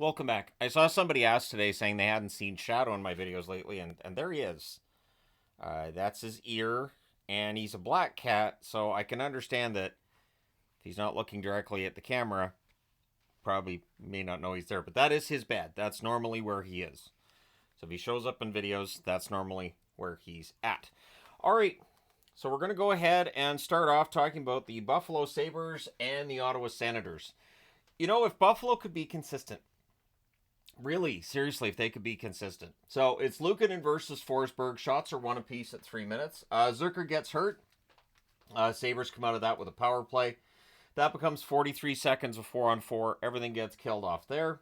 Welcome back. I saw somebody ask today saying they hadn't seen Shadow in my videos lately, and there he is. That's his ear, and he's a black cat, so I can understand that if he's not looking directly at the camera, probably may not know he's there, but that is his bed. That's normally where he is. So if he shows up in videos, that's normally where he's at. All right, so we're going to go ahead and start off talking about the Buffalo Sabres and the Ottawa Senators. You know, if Buffalo could be consistent, really, seriously, if they could be consistent. So it's Luukkonen versus Forsberg. Shots are one apiece at 3 minutes. Zucker gets hurt. Sabres come out of that with a power play. That becomes 43 seconds of 4-on-4. Everything gets killed off there.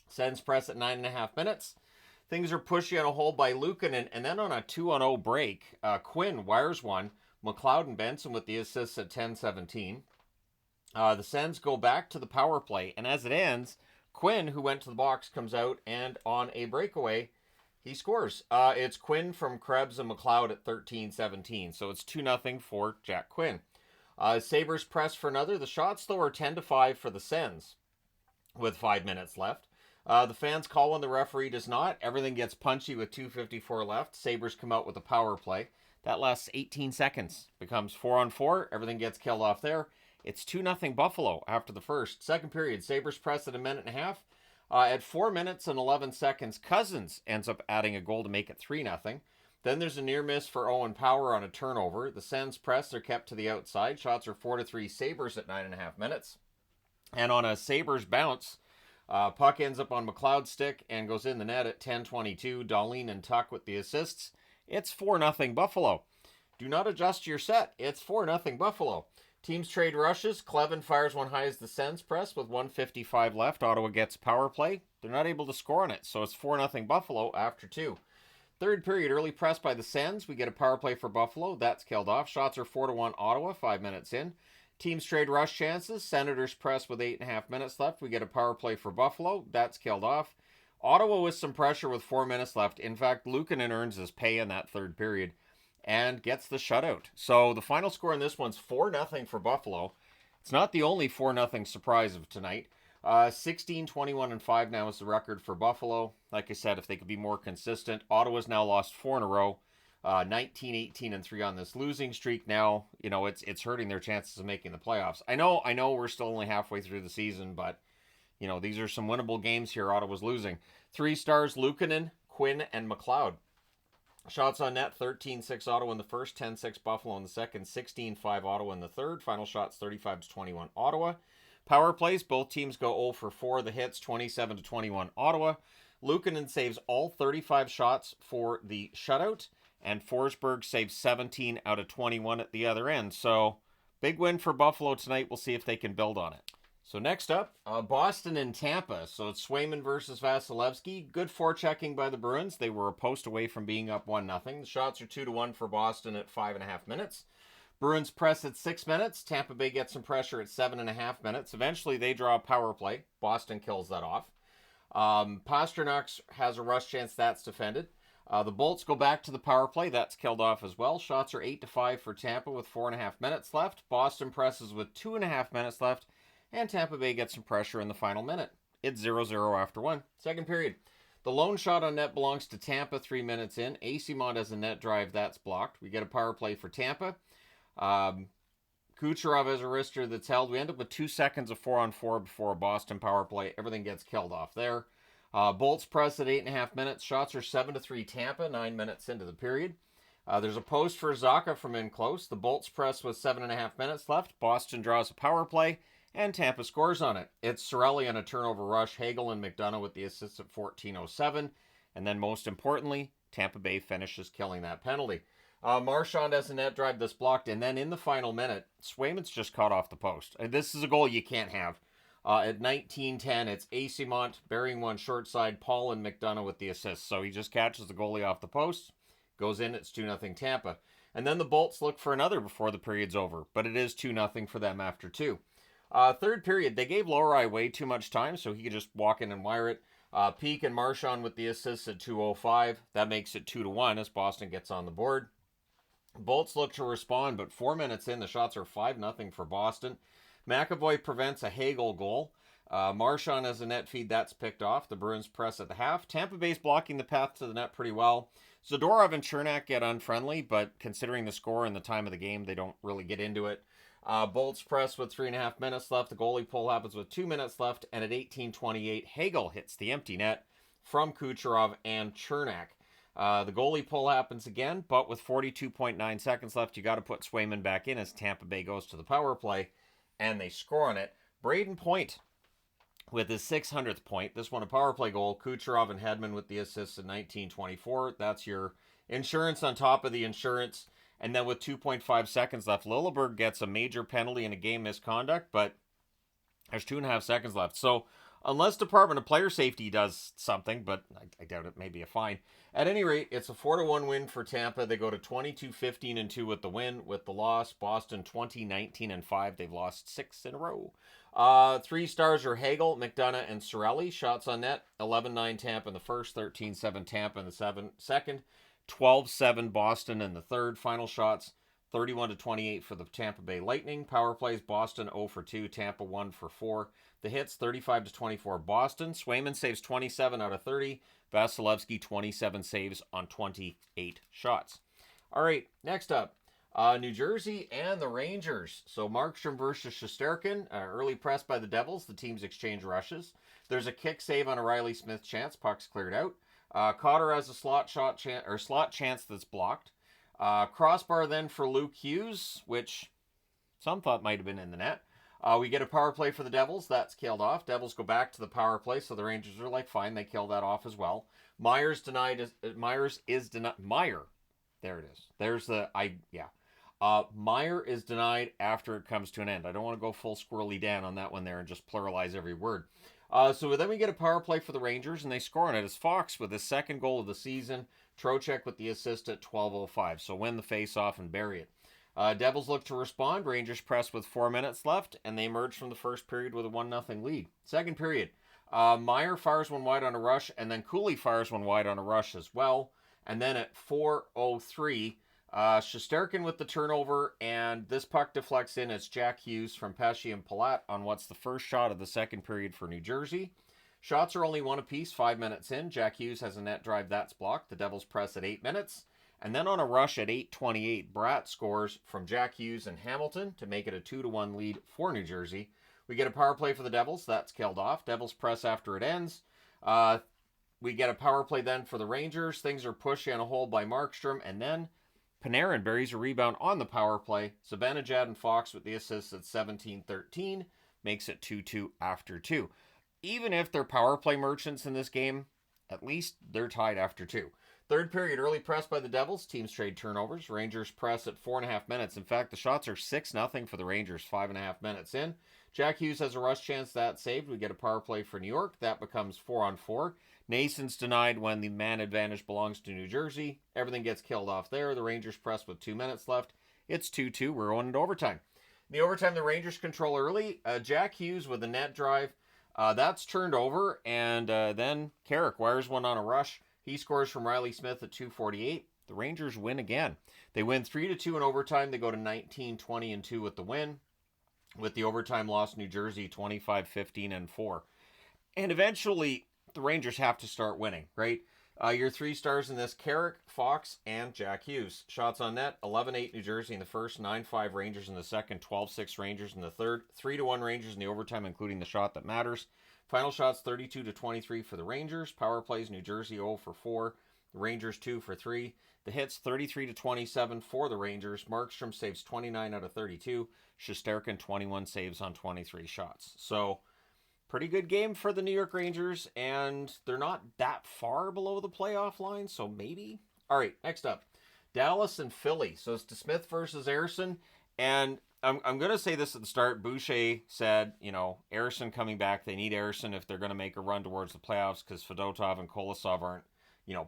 Sens press at 9.5 minutes. Things are pushy on a hole by Luukkonen, and then on a 2-on-0 break, Quinn wires one. McLeod and Benson with the assists at 10:17. The Sens go back to the power play, and as it ends, Quinn, who went to the box, comes out, and on a breakaway, he scores. It's Quinn from Krebs and McLeod at 13:17, so it's 2-0 for Jack Quinn. Sabres press for another. The shots, though, are 10-5 for the Sens with 5 minutes left. The fans call when the referee does not. Everything gets punchy with 2:54 left. Sabres come out with a power play. That lasts 18 seconds. Becomes 4-on-4. Everything gets killed off there. It's 2-0 Buffalo after the first. Second period, Sabres press at a minute and a half. At 4 minutes and 11 seconds, Cousins ends up adding a goal to make it 3-0. Then there's a near miss for Owen Power on a turnover. The Sens press, they're kept to the outside. Shots are 4-3 Sabres at 9.5 minutes. And on a Sabres bounce, puck ends up on McLeod's stick and goes in the net at 10:22. Dahlin and Tuck with the assists. It's 4-0 Buffalo. Do not adjust your set. It's 4-0 Buffalo. Teams trade rushes. Clevin fires one high as the Sens press with 1:55 left. Ottawa gets power play. They're not able to score on it, so it's 4-0 Buffalo after 2. Third period, early press by the Sens. We get a power play for Buffalo. That's killed off. Shots are 4-1 Ottawa, 5 minutes in. Teams trade rush chances. Senators press with 8.5 minutes left. We get a power play for Buffalo. That's killed off. Ottawa with some pressure with 4 minutes left. In fact, Luukkonen earns his pay in that third period and gets the shutout. So the final score in this one's 4-0 for Buffalo. It's not the only 4-0 surprise of tonight. 16-21-5 now is the record for Buffalo. Like I said, if they could be more consistent. Ottawa's now lost 4 in a row. 19-18-3 on this losing streak now. You know, it's hurting their chances of making the playoffs. I know we're still only halfway through the season, but you know, these are some winnable games here. Ottawa's losing. 3 stars, Luukkonen, Quinn, and McLeod. Shots on net, 13-6 Ottawa in the first, 10-6 Buffalo in the second, 16-5 Ottawa in the third. Final shots, 35-21 Ottawa. Power plays, both teams go 0 for 4. The hits, 27-21 Ottawa. Luukkonen saves all 35 shots for the shutout, and Forsberg saves 17 out of 21 at the other end. So, big win for Buffalo tonight. We'll see if they can build on it. So next up, Boston and Tampa. So it's Swayman versus Vasilevsky. Good forechecking by the Bruins. They were a post away from being up 1-0. The shots are 2-1 for Boston at 5.5 minutes. Bruins press at 6 minutes. Tampa Bay gets some pressure at 7.5 minutes. Eventually, they draw a power play. Boston kills that off. Pastrnak has a rush chance. That's defended. The Bolts go back to the power play. That's killed off as well. Shots are 8-5 for Tampa with 4.5 minutes left. Boston presses with 2.5 minutes left. And Tampa Bay gets some pressure in the final minute. It's 0-0 after 1. Second period. The lone shot on net belongs to Tampa 3 minutes in. Eyssimont has a net drive. That's blocked. We get a power play for Tampa. Kucherov has a wrister that's held. We end up with 2 seconds of 4-on-4 before a Boston power play. Everything gets killed off there. Bolts press at 8.5 minutes. Shots are 7-3 Tampa, 9 minutes into the period. There's a post for Zacha from in close. The Bolts press with 7.5 minutes left. Boston draws a power play. And Tampa scores on it. It's Cirelli on a turnover rush. Hagel and McDonough with the assist at 14:07. And then most importantly, Tampa Bay finishes killing that penalty. Marchand has a net drive that's blocked. And then in the final minute, Swayman's just caught off the post. This is a goal you can't have. At 19:10, it's Eyssimont burying one short side. Paul and McDonough with the assist. So he just catches the goalie off the post. Goes in, it's 2-0 Tampa. And then the Bolts look for another before the period's over. But it is 2-0 for them after 2. Third period, they gave Lohrei way too much time, so he could just walk in and wire it. Peake and Marchand with the assists at 2:05. That makes it 2-1 as Boston gets on the board. Bolts look to respond, but 4 minutes in, the shots are 5-0 for Boston. McAvoy prevents a Hagel goal. Marchand as a net feed, that's picked off. The Bruins press at the half. Tampa Bay's blocking the path to the net pretty well. Zadorov and Chernak get unfriendly, but considering the score and the time of the game, they don't really get into it. Bolts press with 3.5 minutes left. The goalie pull happens with 2 minutes left, and at 18:28, Hagel hits the empty net from Kucherov and Chernak. The goalie pull happens again, but with 42.9 seconds left, you got to put Swayman back in as Tampa Bay goes to the power play, and they score on it. Braden Point with his 600th point. This one a power play goal. Kucherov and Hedman with the assists in 19:24. That's your insurance on top of the insurance. And then with 2.5 seconds left, Lilleberg gets a major penalty and a game misconduct, but there's 2.5 seconds left. So unless Department of Player Safety does something, but I doubt it, may be a fine. At any rate, it's a 4-1 win for Tampa. They go to 22-15-2 with the win. With the loss, Boston 20-19-5. They've lost 6 in a row. 3 stars are Hagel, McDonough, and Cirelli. Shots on net, 11-9 Tampa in the first, 13-7 Tampa in the second, 12-7 Boston in the third. Final shots, 31-28 for the Tampa Bay Lightning. Power plays, Boston 0 for 2, Tampa 1 for 4. The hits, 35-24 Boston. Swayman saves 27 out of 30. Vasilevsky 27 saves on 28 shots. All right, next up, New Jersey and the Rangers. So Markstrom versus Shesterkin. Early press by the Devils. The teams exchange rushes. There's a kick save on a Riley Smith chance. Puck's cleared out. Cotter has a slot chance that's blocked. Crossbar then for Luke Hughes, which some thought might have been in the net. We get a power play for the Devils. That's killed off. Devils go back to the power play, so the Rangers are like, fine, they kill that off as well. Meyer is denied. Meyer. There it is. There's the, Meyer is denied after it comes to an end. I don't want to go full Squirrely Dan on that one there and just pluralize every word. So then we get a power play for the Rangers, and they score on it as Fox with his second goal of the season. Trocheck with the assist at 12:05. So win the face-off and bury it. Devils look to respond. Rangers press with 4 minutes left, and they emerge from the first period with a 1-0 lead. Second period, Meyer fires one wide on a rush, and then Cooley fires one wide on a rush as well. And then at 4:03, Shesterkin with the turnover, and this puck deflects in. It's Jack Hughes from Pesce and Palat on what's the first shot of the second period for New Jersey. Shots are only one apiece, 5 minutes in. Jack Hughes has a net drive that's blocked. The Devils press at 8 minutes. And then on a rush at 8:28, Bratt scores from Jack Hughes and Hamilton to make it a 2-1 lead for New Jersey. We get a power play for the Devils. That's killed off. Devils press after it ends. We get a power play then for the Rangers. Things are pushed in a hole by Markstrom. And then Panarin buries a rebound on the power play. Zibanejad and Fox with the assists at 17-13. Makes it 2-2 after 2. Even if they're power play merchants in this game, at least they're tied after 2. Third period, early press by the Devils. Teams trade turnovers. Rangers press at 4.5 minutes. In fact, the shots are 6-0 for the Rangers, 5.5 minutes in. Jack Hughes has a rush chance that's saved. We get a power play for New York. That becomes 4-on-4. Nason's denied when the man advantage belongs to New Jersey. Everything gets killed off there. The Rangers press with 2 minutes left. It's 2-2. We're going into overtime. In the overtime, the Rangers control early. Jack Hughes with a net drive. That's turned over, and then Carrick wires one on a rush. He scores from Riley Smith at 2:48. The Rangers win again. They win 3-2 in overtime. They go to 19-20-2 with the win. With the overtime loss, New Jersey 25-15-4. And eventually, the Rangers have to start winning, right? Your 3 stars in this, Carrick, Fox, and Jack Hughes. Shots on net, 11-8 New Jersey in the first, 9-5 Rangers in the second, 12-6 Rangers in the third, 3-1 Rangers in the overtime, including the shot that matters. Final shots, 32-23 for the Rangers. Power plays, New Jersey 0 for 4. The Rangers 2 for 3. The hits, 33-27 for the Rangers. Markstrom saves 29 out of 32. Shesterkin, 21 saves on 23 shots. So, pretty good game for the New York Rangers, and they're not that far below the playoff line, so maybe. All right, next up, Dallas and Philly. So it's DeSmith versus Ersson, and I'm going to say this at the start. Boucher said, Ersson coming back. They need Ersson if they're going to make a run towards the playoffs because Fedotov and Kolosov aren't,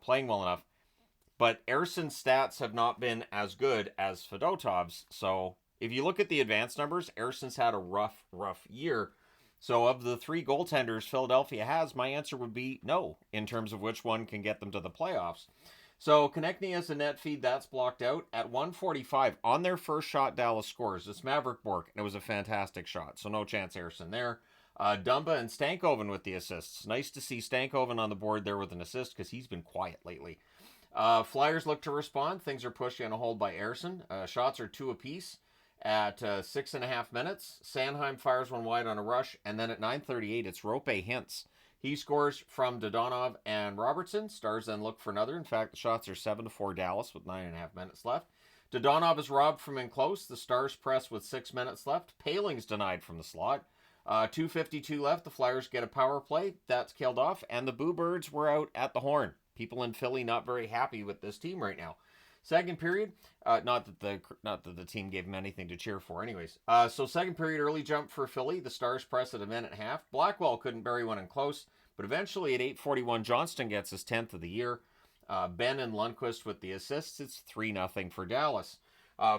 playing well enough. But Ersson's stats have not been as good as Fedotov's. So if you look at the advanced numbers, Ersson's had a rough year. So of the 3 goaltenders Philadelphia has, my answer would be no in terms of which one can get them to the playoffs. So Konechny has a net feed that's blocked out at 1:45 on their first shot. Dallas scores. It's Maverick Bourque, and it was a fantastic shot. So no chance Ersson there. Dumba and Stankoven with the assists. Nice to see Stankoven on the board there with an assist because he's been quiet lately. Flyers look to respond. Things are pushed on a hold by Ersson. Shots are 2 apiece at 6.5 minutes. Sanheim fires one wide on a rush, and then at 9:38, it's Rope Hintz. He scores from Dodonov and Robertson. Stars then look for another. In fact, the shots are 7-4 Dallas with 9.5 minutes left. Dodonov is robbed from in close. The Stars press with 6 minutes left. Paling's denied from the slot. 2:52 left. The Flyers get a power play. That's killed off, and the Boo Birds were out at the horn. People in Philly not very happy with this team right now. Second period, not that the team gave him anything to cheer for, anyways. So second period, early jump for Philly. The Stars press at 1.5 minutes. Blackwell couldn't bury one in close, but eventually at 8:41, Johnston gets his 10th of the year. Ben and Lundqvist with the assists. It's 3-0 for Dallas.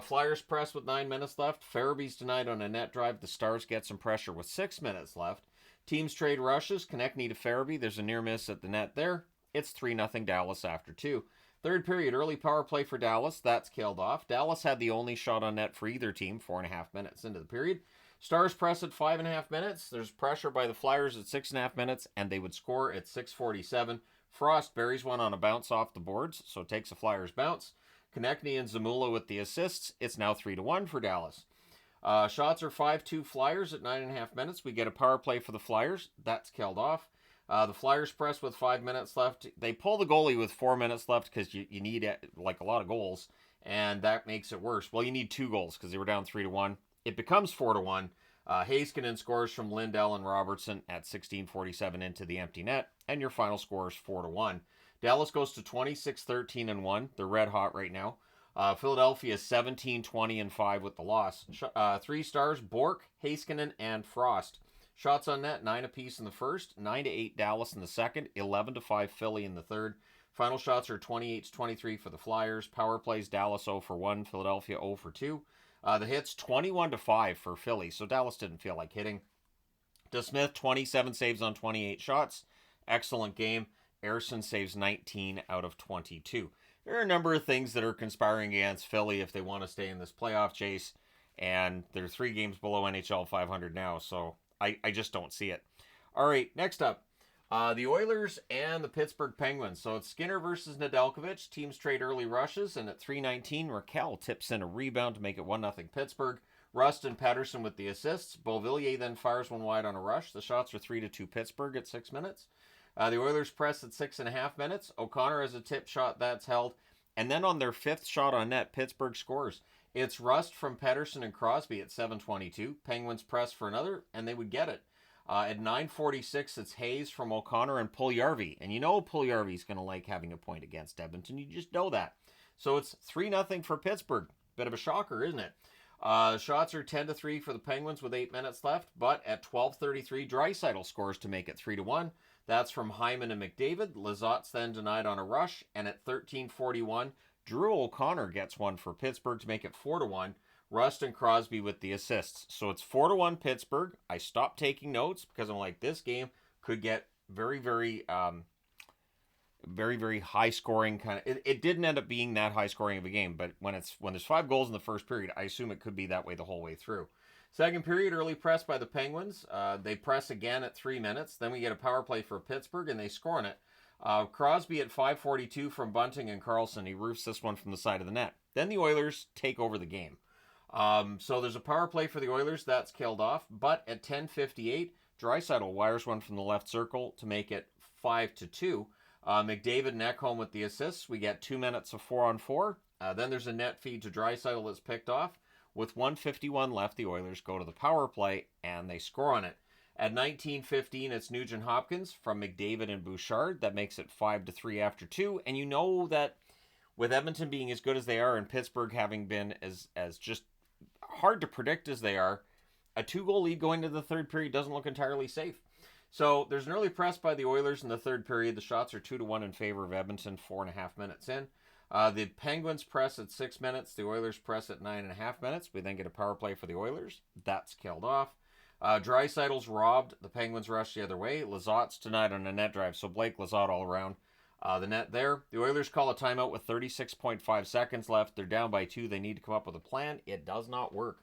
Flyers press with 9 minutes left. Farabee's denied on a net drive. The Stars get some pressure with 6 minutes left. Teams trade rushes. Konechny to Farabee. There's a near miss at the net there. It's 3-0 Dallas after 2. Third period, early power play for Dallas. That's killed off. Dallas had the only shot on net for either team 4.5 minutes into the period. Stars press at 5.5 minutes. There's pressure by the Flyers at 6.5 minutes, and they would score at 6:47. Frost buries one on a bounce off the boards, so it takes a Flyers bounce. Konechny and Zamula with the assists. It's now 3-1 for Dallas. Shots are 5-2 Flyers at 9.5 minutes. We get a power play for the Flyers. That's killed off. The Flyers press with 5 minutes left. They pull the goalie with 4 minutes left because you need like a lot of goals, and that makes it worse. Well, you need 2 goals because they were down 3-1. It becomes 4-1. Heiskanen scores from Lindell and Robertson at 16:47 into the empty net, and your final score is 4-1. Dallas goes to 26-13-1. They're red hot right now. Philadelphia is 17-20-5 with the loss. 3 stars: Bork, Heiskanen, and Frost. Shots on net, 9 apiece in the first, 9-8 Dallas in the second, 11-5 Philly in the third. Final shots are 28-23 for the Flyers. Power plays: Dallas 0 for 1, Philadelphia 0 for 2. The hits 21-5 for Philly, so Dallas didn't feel like hitting. DeSmith, 27 saves on 28 shots. Excellent game. Ersson saves 19 out of 22. There are a number of things that are conspiring against Philly if they want to stay in this playoff chase, and they're 3 games below NHL 500 now, so I just don't see it. All right, next up, the Oilers and the Pittsburgh Penguins. So it's Skinner versus Nedeljkovic. Teams trade early rushes, and at 3:19, Raquel tips in a rebound to make it 1-0 Pittsburgh. Rust and Patterson with the assists. Beauvillier then fires one wide on a rush. The shots are 3-2 Pittsburgh at 6 minutes. The Oilers press at 6.5 minutes. O'Connor has a tip shot that's held. And then on their 5th shot on net, Pittsburgh scores. It's Rust from Pettersson and Crosby at 7:22. Penguins press for another, and they would get it. At 9:46, it's Hayes from O'Connor and Puljujarvi. And you know Puljujarvi's going to like having a point against Edmonton. You just know that. So it's 3-0 for Pittsburgh. Bit of a shocker, isn't it? Shots are 10-3 for the Penguins with 8 minutes left. But at 12:33, Draisaitl scores to make it 3-1. That's from Hyman and McDavid. Lazot's then denied on a rush. And at 13:41, Drew O'Connor gets one for Pittsburgh to make it 4-1. Rust and Crosby with the assists. So it's 4-1 Pittsburgh. I stopped taking notes because I'm like, this game could get very, very high scoring kind of. It didn't end up being that high scoring of a game, but when there's 5 goals in the first period, I assume it could be that way the whole way through. Second period, early press by the Penguins. They press again at 3 minutes. Then we get a power play for Pittsburgh, and they score on it. Crosby at 5:42 from Bunting and Carlson. He roofs this one from the side of the net. Then the Oilers take over the game. So there's a power play for the Oilers. That's killed off. But at 10:58, Draisaitl wires one from the left circle to make it 5-2. McDavid and Ekholm with the assists. We get 2 minutes of 4-on-4. Then there's a net feed to Draisaitl that's picked off. With 1:51 left, the Oilers go to the power play, and they score on it. At 19:15, it's Nugent Hopkins from McDavid and Bouchard. That makes it 5-3 after 2. And you know that with Edmonton being as good as they are and Pittsburgh having been as just hard to predict as they are, a 2-goal lead going to the third period doesn't look entirely safe. So there's an early press by the Oilers in the third period. The shots are 2-1 in favor of Edmonton, 4.5 minutes in. The Penguins press at 6 minutes. The Oilers press at 9.5 minutes. We then get a power play for the Oilers. That's killed off. Draisaitl's robbed. The Penguins rush the other way. Lazot's denied on a net drive. So Blake Lazot all around the net there. The Oilers call a timeout with 36.5 seconds left. They're down by 2. They need to come up with a plan. It does not work.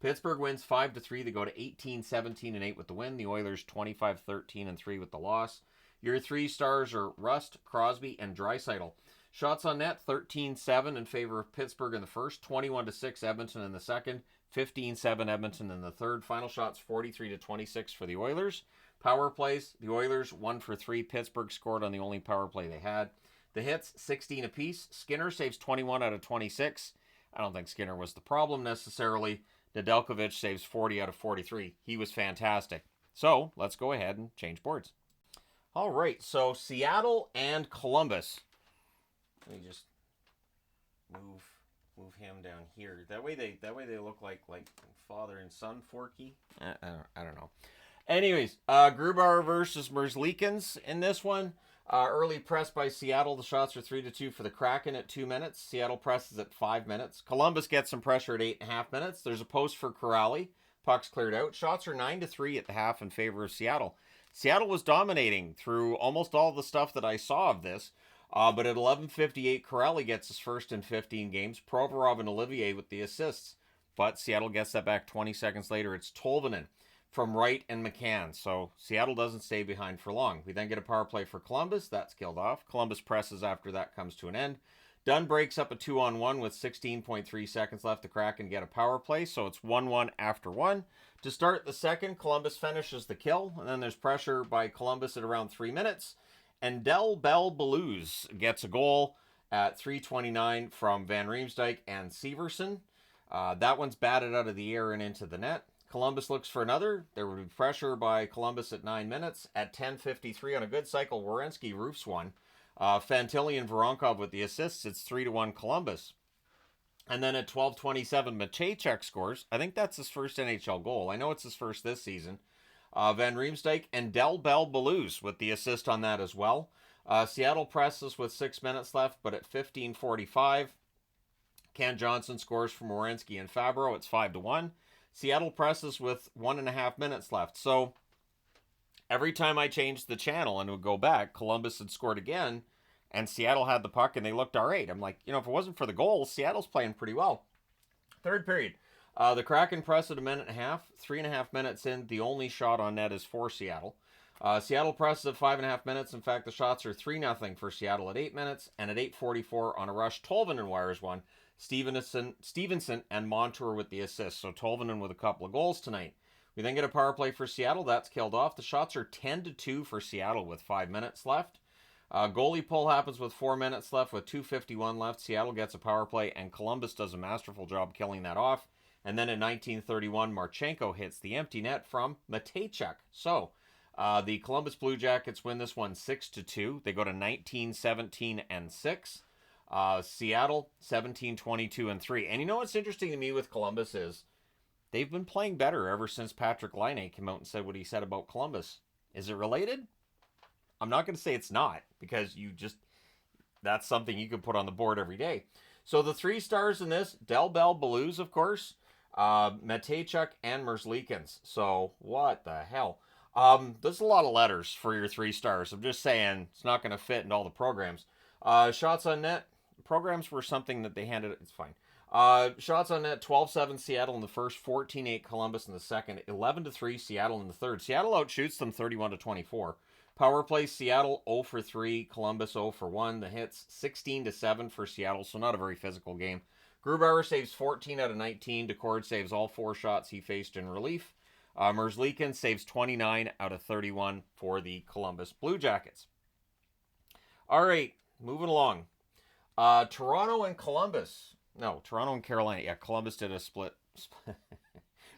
Pittsburgh wins 5-3. They go to 18-17-8 with the win. The Oilers 25-13-3 with the loss. Your 3 stars are Rust, Crosby, and Draisaitl. Shots on net, 13-7 in favor of Pittsburgh in the first, 21-6 Edmonton in the second, 15-7 Edmonton in the third. Final shots, 43-26 for the Oilers. Power plays, the Oilers 1 for 3. Pittsburgh scored on the only power play they had. The hits, 16 apiece. Skinner saves 21 out of 26. I don't think Skinner was the problem necessarily. Nedeljkovic saves 40 out of 43. He was fantastic. So let's go ahead and change boards. All right, so Seattle and Columbus. Let me just move him down here. That way they look like father and son Forky. I don't know. Anyways, Grubauer versus Merzlikins in this one. Early press by Seattle. The shots are 3-2 for the Kraken at 2 minutes. Seattle presses at 5 minutes. Columbus gets some pressure at 8.5 minutes. There's a post for Corrali. Puck's cleared out. Shots are 9-3 at the half in favor of Seattle. Seattle was dominating through almost all the stuff that I saw of this. But at 11:58, Corrali gets his first in 15 games. Provorov and Olivier with the assists. But Seattle gets that back 20 seconds later. It's Tolvanen from Wright and McCann. So Seattle doesn't stay behind for long. We then get a power play for Columbus. That's killed off. Columbus presses after that comes to an end. Dunn breaks up a 2-on-1 with 16.3 seconds left. The Kraken get a power play. So it's 1-1 after 1. To start the second, Columbus finishes the kill. And then there's pressure by Columbus at around 3 minutes. And Belouz gets a goal at 3:29 from Van Riemsdyk and Severson. That one's batted out of the air and into the net. Columbus looks for another. There would be pressure by Columbus at 9 minutes. At 10:53 on a good cycle, Werenski roofs one. Fantilli and Voronkov with the assists. It's 3-1 Columbus. And then at 12:27, Matejchuk scores. I think that's his first NHL goal. I know it's his first this season. Van Riemsdyk and Belouz with the assist on that as well. Seattle presses with 6 minutes left, but at 15:45, Ken Johnson scores from Werenski and Fabro. It's 5-1. Seattle presses with 1.5 minutes left. So every time I changed the channel and would go back, Columbus had scored again, and Seattle had the puck, and they looked all right. I'm like, if it wasn't for the goals, Seattle's playing pretty well. Third period. The Kraken press at 1.5 minutes. 3.5 minutes in, the only shot on net is for Seattle. Seattle presses at 5.5 minutes. In fact, the shots are 3-0 for Seattle at 8 minutes. And at 8:44 on a rush, Tolvanen wires one. Stevenson and Montour with the assist. So Tolvanen with a couple of goals tonight. We then get a power play for Seattle. That's killed off. The shots are 10-2 for Seattle with 5 minutes left. Goalie pull happens with 4 minutes left with 2:51 left. Seattle gets a power play, and Columbus does a masterful job killing that off. And then in 19:31, Marchenko hits the empty net from Matejchuk. So the Columbus Blue Jackets win this one 6-2. They go to 19-17-6. Seattle 17-22-3. And you know what's interesting to me with Columbus is they've been playing better ever since Patrick Laine came out and said what he said about Columbus. Is it related? I'm not going to say it's not, because that's something you can put on the board every day. So the 3 stars in this, Belouz, of course, Matejchuk, and Merzlikins. So what the hell? There's a lot of letters for your 3 stars. I'm just saying it's not going to fit in all the programs. Shots on net. Programs were something that they handed. It's fine. Shots on net, 12-7 Seattle in the first, 14-8 Columbus in the second, 11-3 Seattle in the third. Seattle outshoots them 31-24. Power play, Seattle 0-3, Columbus 0-1. The hits 16-7 for Seattle, so not a very physical game. Grubauer saves 14 out of 19. Decord saves all 4 shots he faced in relief. Merzlikins saves 29 out of 31 for the Columbus Blue Jackets. All right, moving along. Toronto and Columbus. No, Toronto and Carolina. Yeah, Columbus did a split. It's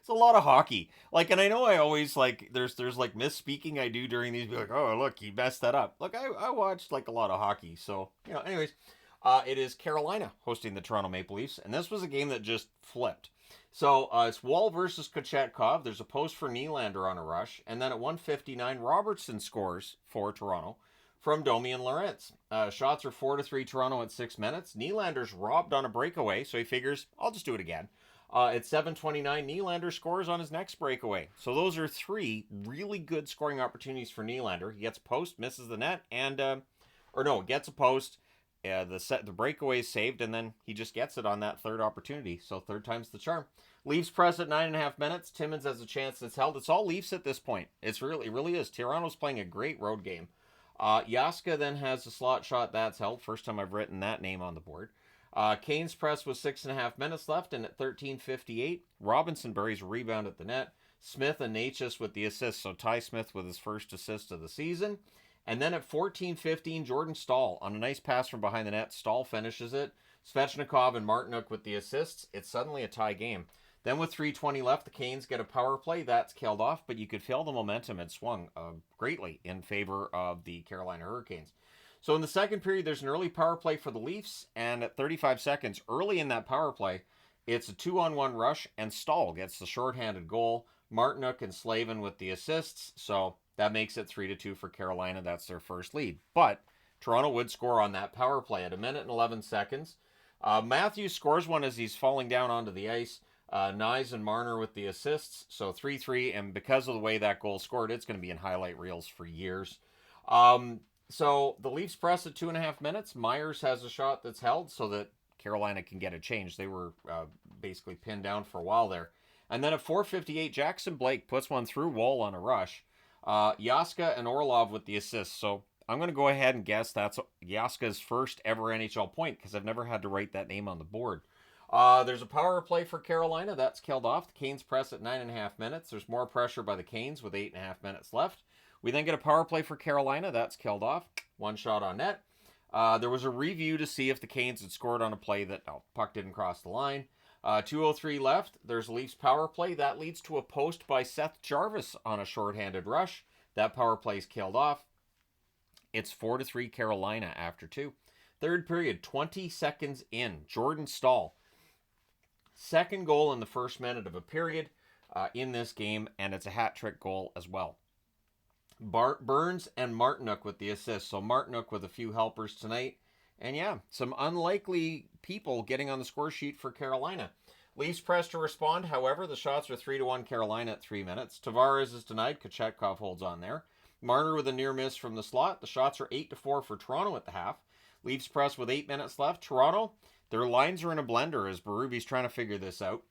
a lot of hockey. And I know I always, there's misspeaking I do during these. Be like, oh, look, you messed that up. Look, I watched, a lot of hockey. So, anyways, it is Carolina hosting the Toronto Maple Leafs. And this was a game that just flipped. So, it's Wall versus Kochetkov. There's a post for Nylander on a rush. And then at 1:59, Robertson scores for Toronto from Domi and Lorentz. Shots are 4-3 Toronto at 6 minutes. Nylander's robbed on a breakaway, so he figures, I'll just do it again. At 7:29, Nylander scores on his next breakaway. So those are 3 really good scoring opportunities for Nylander. He gets a post, misses the net, and, gets a post, The breakaway is saved, and then he just gets it on that third opportunity. So third time's the charm. Leafs press at 9.5 minutes. Timmins has a chance that's held. It's all Leafs at this point. It really is. Toronto's playing a great road game. Jaska then has a slot shot that's held. First time I've written that name on the board. Kane's press with 6.5 minutes left, and at 13:58, Robinson buries a rebound at the net. Smith and Natchez with the assist. So Ty Smith with his first assist of the season. And then at 14:15, Jordan Staal on a nice pass from behind the net. Staal finishes it. Svechnikov and Martinuk with the assists. It's suddenly a tie game. Then with 3:20 left, the Canes get a power play. That's killed off, but you could feel the momentum had swung greatly in favor of the Carolina Hurricanes. So in the second period, there's an early power play for the Leafs, and at 35 seconds, early in that power play, it's a 2-on-1 rush, and Staal gets the shorthanded goal. Martinuk and Slavin with the assists, so that makes it 3-2 for Carolina. That's their first lead. But Toronto would score on that power play at 1:11 seconds. Matthews scores one as he's falling down onto the ice. Nyes and Marner with the assists, so 3-3, and because of the way that goal scored, it's going to be in highlight reels for years. So the Leafs press at 2.5 minutes. Myers has a shot that's held so that Carolina can get a change. They were basically pinned down for a while there. And then at 4:58, Jackson Blake puts one through Wall on a rush. Jaska and Orlov with the assists. So I'm going to go ahead and guess that's Jaska's first ever NHL point because I've never had to write that name on the board. There's a power play for Carolina. That's killed off. The Canes press at 9.5 minutes. There's more pressure by the Canes with 8.5 minutes left. We then get a power play for Carolina. That's killed off. One shot on net. There was a review to see if the Canes had scored on a play that puck didn't cross the line. 2:03 left. There's a Leafs power play. That leads to a post by Seth Jarvis on a shorthanded rush. That power play is killed off. It's 4-3 Carolina after 2. Third period, 20 seconds in. Jordan Staal. Second goal in the first minute of a period in this game, and it's a hat trick goal as well. Burns and Martinuk with the assist. So Martinuk with a few helpers tonight. And yeah, some unlikely people getting on the score sheet for Carolina. Leafs press to respond. However, the shots are 3-1 Carolina at 3 minutes. Tavares is denied. Kochetkov holds on there. Marner with a near miss from the slot. The shots are 8-4 for Toronto at the half. Leafs press with 8 minutes left. Toronto, their lines are in a blender as Berube's trying to figure this out.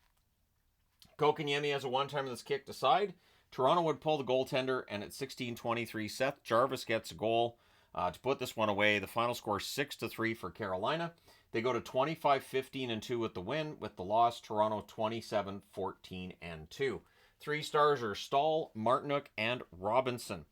Kokaniemi has a one-timer that's kicked aside. Toronto would pull the goaltender, and at 16:23, Seth Jarvis gets a goal to put this one away. The final score 6-3 for Carolina. They go to 25-15-2 with the win. With the loss, Toronto 27-14-2. 3 stars are Staal, Martinuk, and Robinson.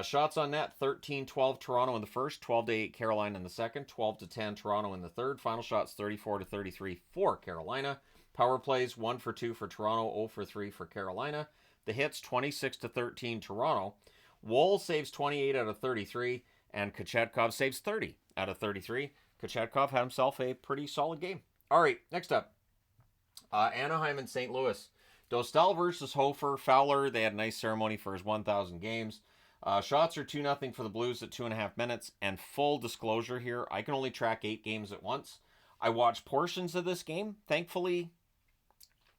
Shots on net, 13-12 Toronto in the first, 12-8 Carolina in the second, 12-10 Toronto in the third. Final shots 34-33 for Carolina. Power plays 1-2 for Toronto, 0-3 for Carolina. The hits 26-13 Toronto. Woll saves 28 out of 33, and Kochetkov saves 30 out of 33. Kochetkov had himself a pretty solid game. All right, next up, Anaheim and St. Louis. Dostal versus Hofer. Fowler, they had a nice ceremony for his 1,000 games. Shots are 2-0 for the Blues at 2.5 minutes. And full disclosure here, I can only track 8 games at once. I watched portions of this game. Thankfully,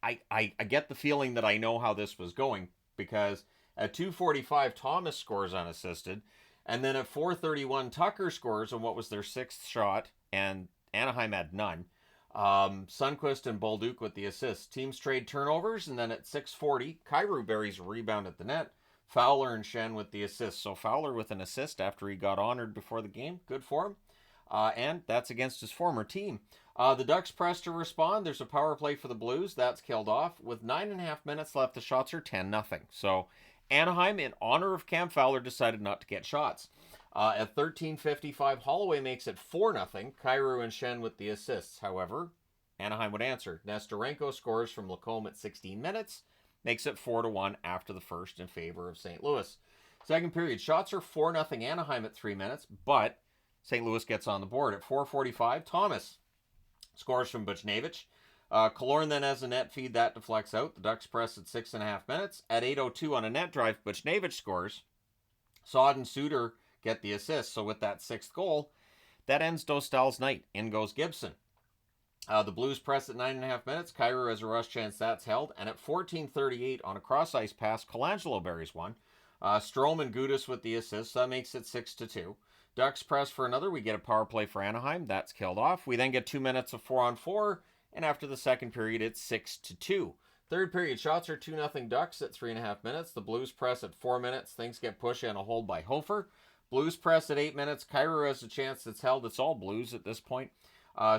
I get the feeling that I know how this was going because at 2:45, Thomas scores unassisted. And then at 4:31, Tucker scores on what was their 6th shot, and Anaheim had none. Sundqvist and Bolduc with the assists. Teams trade turnovers, and then at 6:40, Kyrou buries a rebound at the net. Fowler and Shen with the assists. So Fowler with an assist after he got honored before the game. Good for him. And that's against his former team. The Ducks press to respond. There's a power play for the Blues. That's killed off. With 9.5 minutes left, the shots are 10-0. So Anaheim, in honor of Cam Fowler, decided not to get shots. At 13:55, Holloway makes it 4-0. Kyrou and Shen with the assists. However, Anaheim would answer. Nestorenko scores from Lacombe at 16 minutes. Makes it 4-1 after the first in favor of St. Louis. Second period, shots are 4-0 Anaheim at 3 minutes, but St. Louis gets on the board. At 4:45, Thomas scores from Buchnevich. Killorn then has a net feed that deflects out. The Ducks press at 6.5 minutes. At 8:02 on a net drive, Buchnevich scores. Saad and Suter get the assist. So with that 6th goal, that ends Dostal's night. In goes Gibson. The Blues press at 9.5 minutes. Kyrou has a rush chance. That's held. And at 14:38 on a cross-ice pass, Colangelo buries one. Strome and Gudis with the assist. That makes it 6-2. Ducks press for another. We get a power play for Anaheim. That's killed off. We then get 2 minutes of 4-on-4. And after the second period, it's 6-2. Third period shots are 2-0 Ducks at 3.5 minutes. The Blues press at 4 minutes. Things get pushy on a hold by Hofer. Blues press at 8 minutes. Kyrou has a chance that's held. It's all Blues at this point.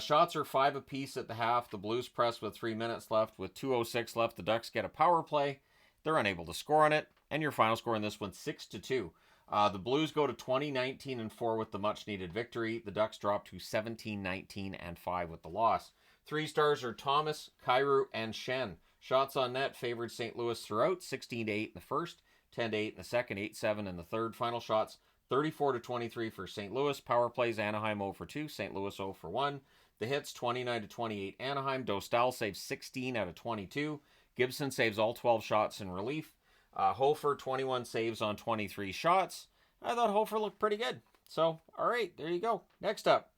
Shots are 5 apiece at the half. The Blues press with 3 minutes left. With 2:06 left, the Ducks get a power play. They're unable to score on it. And your final score in this one, 6-2. The Blues go to 20-19-4 with the much-needed victory. The Ducks drop to 17-19-5 with the loss. 3 stars are Thomas, Kyrou, and Shen. Shots on net favored St. Louis throughout, 16-8 in the first, 10-8 in the second, 8-7 in the third. Final shots, 34-23 for St. Louis. Power plays, Anaheim 0-2, St. Louis 0-1. The hits, 29-28 Anaheim. Dostal saves 16 out of 22. Gibson saves all 12 shots in relief. Hofer, 21 saves on 23 shots. I thought Hofer looked pretty good. So, all right, there you go. Next up,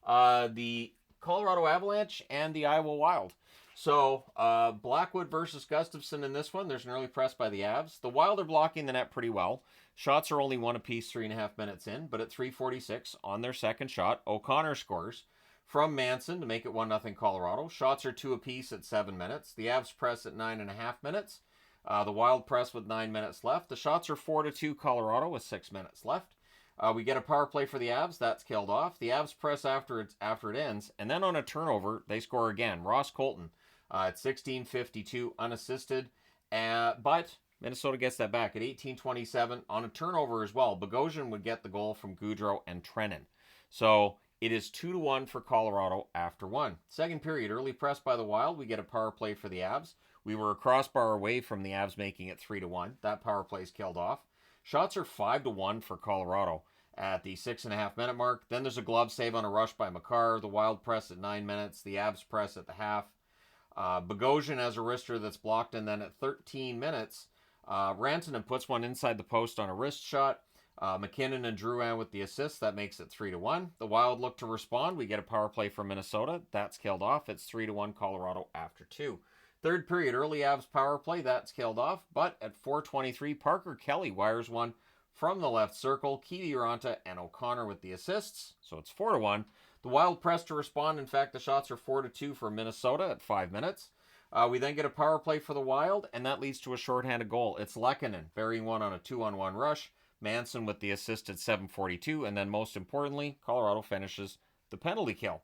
the Colorado Avalanche and the Iowa Wild. So, Blackwood versus Gustafsson in this one. There's an early press by the Avs. The Wild are blocking the net pretty well. Shots are only 1 apiece, 3.5 minutes in. But at 3:46, on their second shot, O'Connor scores from Manson to make it 1-0 Colorado. Shots are 2 apiece at 7 minutes. The Avs press at 9.5 minutes. The Wild press with 9 minutes left. The shots are 4-2 Colorado with 6 minutes left. We get a power play for the Avs. That's killed off. The Avs press after it ends. And then on a turnover, they score again. Ross Colton at 16:52 unassisted. But Minnesota gets that back at 18:27 on a turnover as well. Bogosian would get the goal from Goudreau and Trennan. So it is 2-1 for Colorado after one. Second period, early press by the Wild. We get a power play for the Avs. We were a crossbar away from the Avs making it 3-1. That power play is killed off. Shots are 5-1 for Colorado at the 6.5 minute mark. Then there's a glove save on a rush by Makar. The Wild press at 9 minutes. The Avs press at the half. Bogosian has a wrister that's blocked. And then at 13 minutes, Rantanen puts one inside the post on a wrist shot. McKinnon and Drouin with the assist. That makes it 3-1. The Wild look to respond. We get a power play from Minnesota. That's killed off. It's 3-1 Colorado after 2. Third period, early Avs power play. That's killed off. But at 4:23, Parker Kelly wires one from the left circle. Kiviranta and O'Connor with the assists. So it's 4-1. The Wild press to respond. In fact, the shots are 4-2 for Minnesota at 5 minutes. We then get a power play for the Wild, and that leads to a shorthanded goal. It's Lehkonen burying one on a 2-on-1 rush. Manson with the assist at 7:42. And then most importantly, Colorado finishes the penalty kill.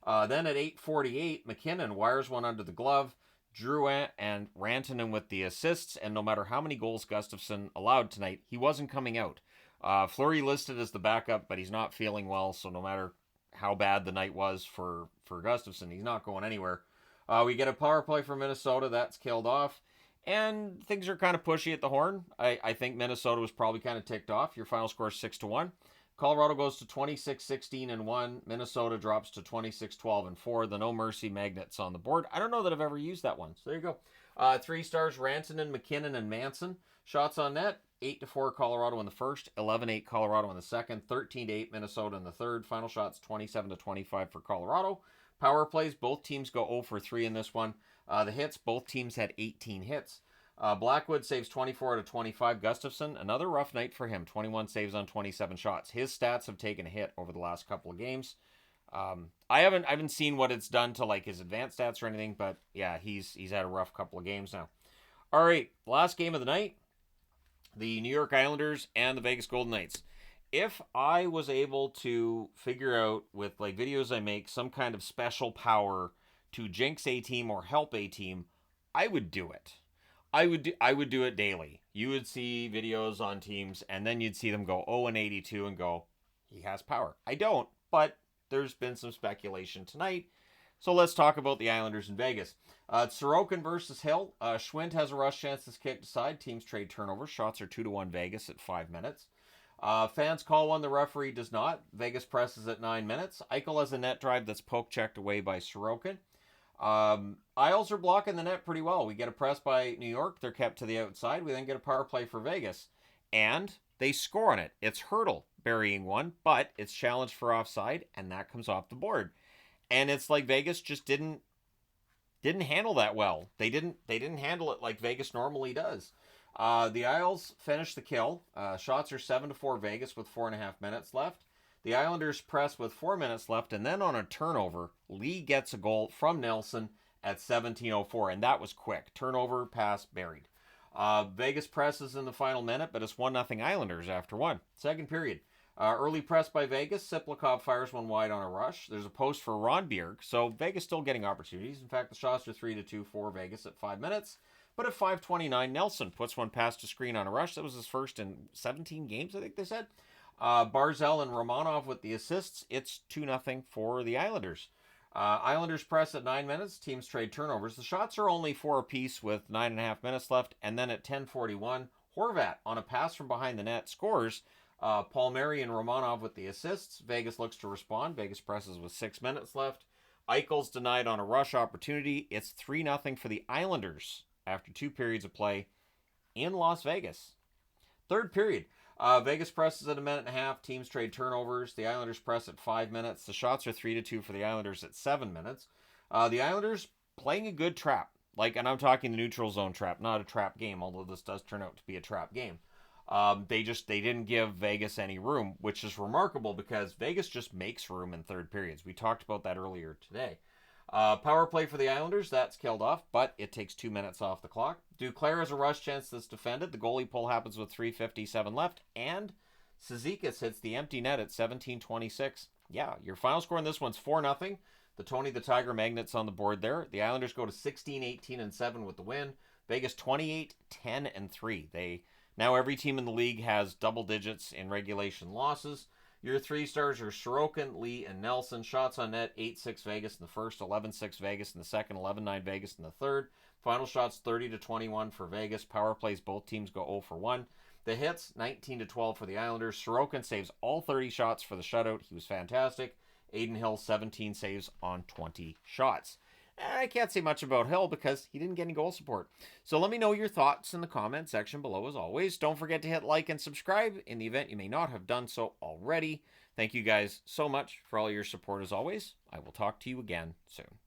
Then at 8:48, McKinnon wires one under the glove. Drouin and Rantanen with the assists, and no matter how many goals Gustafsson allowed tonight, he wasn't coming out. Fleury listed as the backup, but he's not feeling well, so no matter how bad the night was for Gustafsson, he's not going anywhere. We get a power play for Minnesota. That's killed off. And things are kind of pushy at the horn. I think Minnesota was probably kind of ticked off. Your final score is 6-1. Colorado goes to 26-16-1. Minnesota drops to 26-12-4. The no mercy magnets on the board. I don't know that I've ever used that one. So there you go. 3 stars, Rantanen, McKinnon, and Manson. Shots on net, 8-4 Colorado in the first, 11-8 Colorado in the second, 13-8 Minnesota in the third. Final shots, 27-25 for Colorado. Power plays, both teams go 0-3 in this one. The hits, both teams had 18 hits. Blackwood saves 24-25. Gustafsson, another rough night for him. 21 saves on 27 shots. His stats have taken a hit over the last couple of games. I haven't seen what it's done to like his advanced stats or anything, but yeah, he's had a rough couple of games now. All right, last game of the night, the New York Islanders and the Vegas Golden Knights. If I was able to figure out with like videos I make some kind of special power to jinx a team or help a team, I would do it. I would do it daily. You would see videos on teams, and then you'd see them go 0-82 and go, he has power. I don't, but there's been some speculation tonight. So let's talk about the Islanders in Vegas. Sorokin versus Hill. Schwint has a rush chance that's kicked aside. Teams trade turnovers. Shots are 2-1 Vegas at 5 minutes. Fans call one. The referee does not. Vegas presses at 9 minutes. Eichel has a net drive that's poke checked away by Sorokin. Isles are blocking the net pretty well. We get a press by New York. They're kept to the outside. We then get a power play for Vegas. And they score on it. It's Hurdle burying one, but it's challenged for offside, and that comes off the board. And it's like Vegas just didn't handle that well. They didn't handle it like Vegas normally does. The Isles finish the kill. Shots are 7-4 Vegas with 4.5 minutes left. The Islanders press with 4 minutes left, and then on a turnover, Lee gets a goal from Nelson at 17:04, and that was quick. Turnover, pass, buried. Vegas presses in the final minute, but it's 1-0 Islanders after one. Second period. Early press by Vegas. Siplikov fires one wide on a rush. There's a post for Ron Bjerg, so Vegas still getting opportunities. In fact, the shots are 3-2 for Vegas at 5 minutes. But at 5:29, Nelson puts one past a screen on a rush. That was his first in 17 games, I think they said. Barzal and Romanov with the assists. It's 2-0 for the Islanders. Islanders press at 9 minutes. Teams trade turnovers. The shots are only 4 apiece with 9.5 minutes left. And then at 10:41, Horvat on a pass from behind the net scores. Palmieri and Romanov with the assists. Vegas looks to respond. Vegas presses with 6 minutes left. Eichel's denied on a rush opportunity. It's 3-0 for the Islanders after 2 periods of play in Las Vegas. Third period. Vegas presses at 1.5 minutes. Teams trade turnovers. The Islanders press at 5 minutes. The shots are 3-2 for the Islanders at 7 minutes. The Islanders playing a good trap. And I'm talking the neutral zone trap, not a trap game, although this does turn out to be a trap game. They didn't give Vegas any room, which is remarkable because Vegas just makes room in third periods. We talked about that earlier today. Power play for the Islanders, that's killed off, but it takes 2 minutes off the clock. Duclair has a rush chance that's defended. The goalie pull happens with 3:57 left, and Cizikas hits the empty net at 17:26. Yeah, your final score in this one's 4-0. The Tony the Tiger Magnets on the board there. The Islanders go to 16-18-7 with the win. Vegas 28-10-3. Now every team in the league has double digits in regulation losses. Your 3 stars are Sorokin, Lee, and Nelson. Shots on net, 8-6 Vegas in the first, 11-6 Vegas in the second, 11-9 Vegas in the third. Final shots 30-21 for Vegas. Power plays, both teams go 0 for 1. The hits, 19-12 for the Islanders. Sorokin saves all 30 shots for the shutout. He was fantastic. Aiden Hill, 17 saves on 20 shots. I can't say much about Hill because he didn't get any goal support. So let me know your thoughts in the comment section below as always. Don't forget to hit like and subscribe in the event you may not have done so already. Thank you guys so much for all your support as always. I will talk to you again soon.